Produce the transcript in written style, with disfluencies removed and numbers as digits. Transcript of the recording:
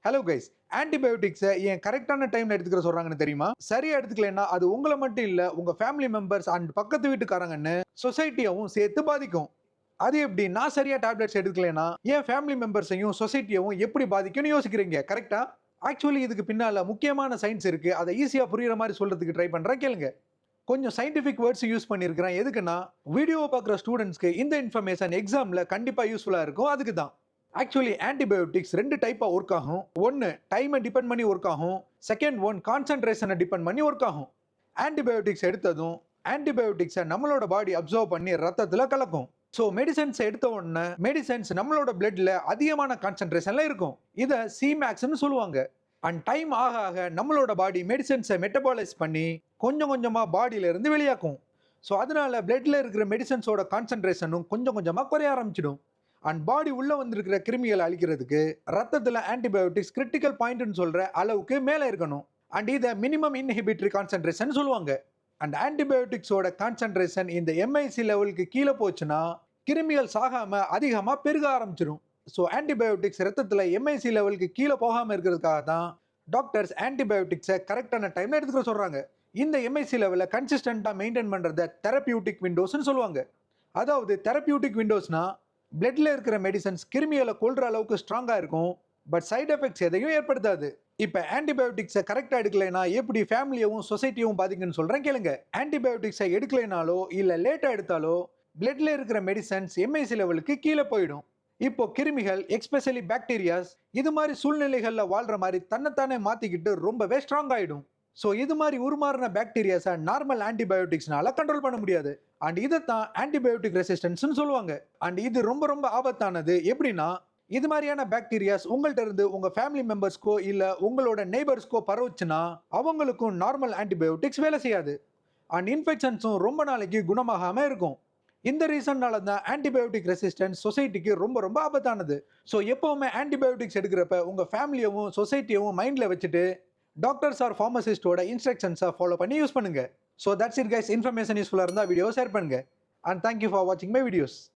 Hello guys, ஆன்டிபயோட்டிக்ஸை ஏன் கரெக்டான டைம்ல எடுத்துக்கிற சொல்றாங்கன்னு தெரியுமா? சரியா எடுத்துக்கலைன்னா அது உங்களை மட்டும் இல்ல, உங்க ஃபேமிலி மெம்பர்ஸ் அண்ட் பக்கத்து வீட்டுக்காரங்கன்னு சொசைட்டியவும் சேர்த்து பாதிக்கும். அது எப்படி நான் சரியா டேப்லெட்ஸ் எடுக்கலைன்னா என் ஃபேமிலி மெம்பர்ஸையும் சொசைட்டியவும் எப்படி பாதிக்கும்னு யோசிக்கிறீங்க, கரெக்டா? ஆக்சுவலி இதுக்கு பின்னால முக்கியமான சயின்ஸ் இருக்கு. அதை ஈஸியா புரியுற மாதிரி சொல்றதுக்கு ட்ரை பண்றேன், கேளுங்க. கொஞ்சம் சயின்டிஃபிக் வேர்ட்ஸ் யூஸ் பண்ணியிருக்கிறேன். எதுக்குன்னா வீடியோவை பார்க்குற ஸ்டூடெண்ட்ஸ்க்கு இந்த இன்ஃபர்மேஷன் எக்ஸாம்ல கண்டிப்பா யூஸ்ஃபுல்லா இருக்கும், அதுக்கு தான். ஆக்சுவலி ஆன்டிபயோட்டிக்ஸ் ரெண்டு டைப்பா ஒர்க் ஆகும். ஒன்னு டைமை டிபெண்ட் பண்ணி ஒர்க் ஆகும். செகண்ட் ஒன் கான்சென்ட்ரேஷனை டிபெண்ட் பண்ணி ஒர்க் ஆகும். ஆன்டிபயோட்டிக்ஸ் எடுத்ததும் ஆன்டிபயோட்டிக்ஸை நம்மளோட பாடி அப்சர்வ் பண்ணி ரத்தத்துல கலக்கும். ஸோ மெடிசன்ஸ் எடுத்த உடனே மெடிசன்ஸ் நம்மளோட பிளட்ல அதிகமான கான்சென்ட்ரேஷன்ல இருக்கும். இதை சிமேக்ஸ்னு சொல்லுவாங்க. அண்ட் டைம் ஆக ஆக நம்மளோட பாடி மெடிசன்ஸை மெட்டபாலைஸ் பண்ணி கொஞ்சம் கொஞ்சமா பாடியில இருந்து வெளியாக்கும். ஸோ அதனால பிளட்ல இருக்கிற மெடிசன்ஸோட கான்சென்ட்ரேஷனும் கொஞ்சம் கொஞ்சமா குறைய ஆரம்பிச்சிடும். அண்ட் பாடி உள்ள வந்திருக்கிற கிருமிகளை அழிக்கிறதுக்கு ரத்தத்துல ஆன்டிபயோட்டிக்ஸ் கிரிட்டிக்கல் பாயிண்ட்னு சொல்ற அளவுக்கு மேலே இருக்கணும். அண்ட் இதை மினிமம் இன்ஹிபிட்டரி கான்சென்ட்ரேஷன் சொல்லுவாங்க. அண்ட் ஆன்டிபயோட்டிக்ஸோட கான்சென்ட்ரேஷன் இந்த எம்ஐசி லெவலுக்கு கீழே போச்சுன்னா கிருமிகள் சாகாம அதிகமா பெருக ஆரம்பிச்சிடும். ஸோ ஆன்டிபயோட்டிக்ஸ் ரத்தத்துல எம்ஐசி லெவலுக்கு கீழே போகாம இருக்கிறதுக்காக தான் டாக்டர்ஸ் ஆன்டிபயோட்டிக்ஸை கரெக்டான டைம்ல எடுத்துக்க சொல்றாங்க. இந்த எம்ஐசி லெவலை கன்சிஸ்டண்டா மெயின்டைன் பண்றத தெரபியூட்டிக் விண்டோஸ்னு சொல்லுவாங்க. அதாவது தெரபியூட்டிக் விண்டோஸ்னா பிளட்ல இருக்கிற மெடிசன்ஸ் கிருமிகளை கொல்ற அளவுக்கு ஸ்ட்ராங்கா இருக்கும், பட் சைட் எஃபெக்ட்ஸ் எதையும் ஏற்படுத்தாது. இப்ப ஆன்டிபயோட்டிக்ஸை கரெக்டா எடுக்கலைனா எப்படி ஃபேமிலியவும் சொசைட்டியும் பாதிக்குன்னு சொல்றேன், கேளுங்க. ஆன்டிபயோட்டிக்ஸை எடுக்கலைனாலோ இல்ல லேட்டா எடுத்தாலோ பிளட்ல இருக்கிற மெடிசன்ஸ் எம்ஐசி லெவலுக்கு கீழே போயிடும். இப்போ கிருமிகள் எக்ஸ்பெஷலி பாக்டீரியாஸ் இது மாதிரி சூழ்நிலைகள்ல வாழ்ற மாதிரி தன்னைத்தானே மாத்திக்கிட்டு ரொம்பவே ஸ்ட்ராங் ஆயிடும். ஸோ இது மாதிரி உருமாறின பாக்டீரியாஸை நார்மல் ஆன்டிபயோட்டிக்ஸ்னால கண்ட்ரோல் பண்ண முடியாது. அண்ட் இதைத்தான் ஆன்டிபயோட்டிக் ரெசிஸ்டன்ஸ்னு சொல்லுவாங்க. அண்ட் இது ரொம்ப ரொம்ப ஆபத்தானது. எப்படின்னா இது மாதிரியான பாக்டீரியாஸ் உங்கள்கிட்ட இருந்து உங்க ஃபேமிலி மெம்பர்ஸ்க்கோ இல்ல உங்களோட நெய்பர்ஸ்க்கோ பரவுச்சுன்னா அவங்களுக்கும் நார்மல் ஆன்டிபயோட்டிக்ஸ் வேலை செய்யாது. அண்ட் இன்ஃபெக்ஷன்ஸும் ரொம்ப நாளைக்கு குணமாகாம இருக்கும். இந்த ரீசன்னால தான் ஆன்டிபயோட்டிக் ரெசிஸ்டன்ஸ் சொசைட்டிக்கு ரொம்ப ரொம்ப ஆபத்தானது. ஸோ எப்பவுமே ஆன்டிபயோட்டிக்ஸ் எடுக்கிறப்ப உங்க ஃபேமிலியவும் சொசைட்டியவும் மைண்ட்ல வச்சுட்டு டாக்டர்ஸ் ஆர் ஃபார்மசிஸ்டோட இன்ஸ்ட்ரக்ஷன்ஸை ஃபாலோ பண்ணி யூஸ் பண்ணுங்க. So that's it guys. Information யூஸ்ஃபுல்லாக இருந்தால் வீடியோ ஷேர் பண்ணுங்க. அண்ட் தேங்க்யூ ஃபார் வாட்சிங் மை வீடியோஸ்.